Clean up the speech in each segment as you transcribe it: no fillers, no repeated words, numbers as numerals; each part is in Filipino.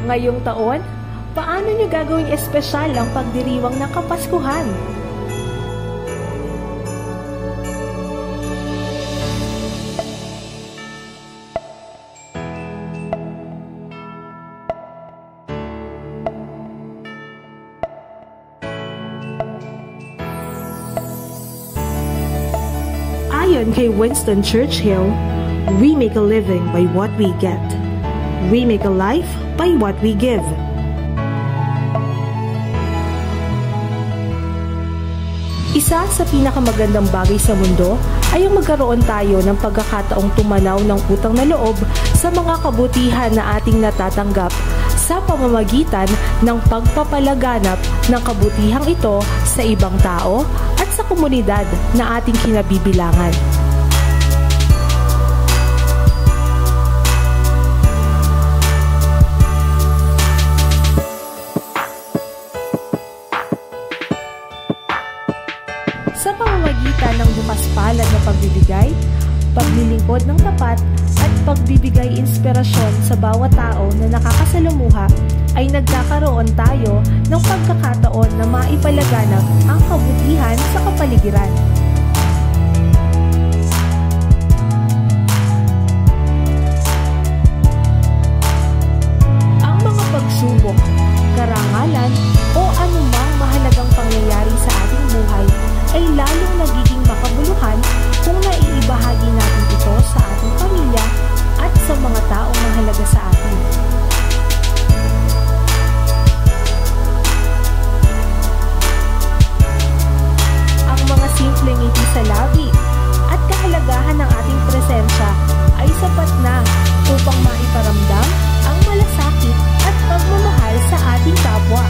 Ngayong taon, paano nyo gagawing espesyal ang pagdiriwang ng Kapaskuhan? Ayon kay Winston Churchill, we make a living by what we get. We make a life by what we give. Isa sa pinakamagandang bagay sa mundo ay ang magkaroon tayo ng pagkakataong tumanaw ng utang na loob sa mga kabutihan na ating natatanggap sa pamamagitan ng pagpapalaganap ng kabutihang ito sa ibang tao at sa komunidad na ating kinabibilangan. Sa pamamagitan ng bukas palad na pagbibigay, paglilingkod ng tapat at pagbibigay inspirasyon sa bawat tao na nakakasalumuha, ay nagkakaroon tayo ng pagkakataon na maipalaganap ang kabutihan sa kapaligiran. Ang mga pagsubok, karangalan o anumang mahalagang pangyayari sa ating buhay ay lalong nagiging makabuluhan kung naiibahagi natin ito sa ating pamilya at sa mga taong mahalaga sa atin. Ang mga simpleng ngiti sa labi at kahalagahan ng ating presensya ay sapat na upang maiparamdam ang malasakit at pagmamahal sa ating kapwa.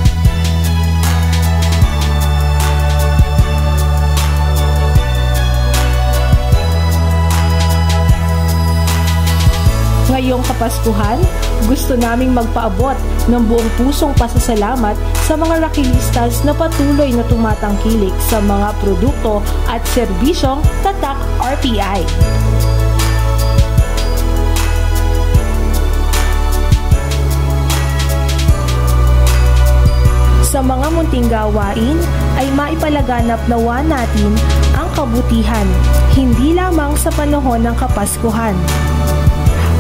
Ngayong Kapaskuhan, gusto naming magpaabot ng buong pusong pasasalamat sa mga Rakilistas na patuloy na tumatangkilik sa mga produkto at serbisyong Tatak RPI. Sa mga munting gawain ay maipalaganap nawa natin ang kabutihan, hindi lamang sa panahon ng Kapaskuhan.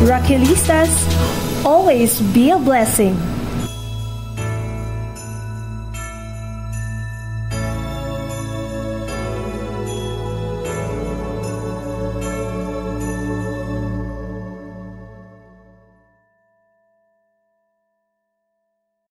Rakilistas, always be a blessing.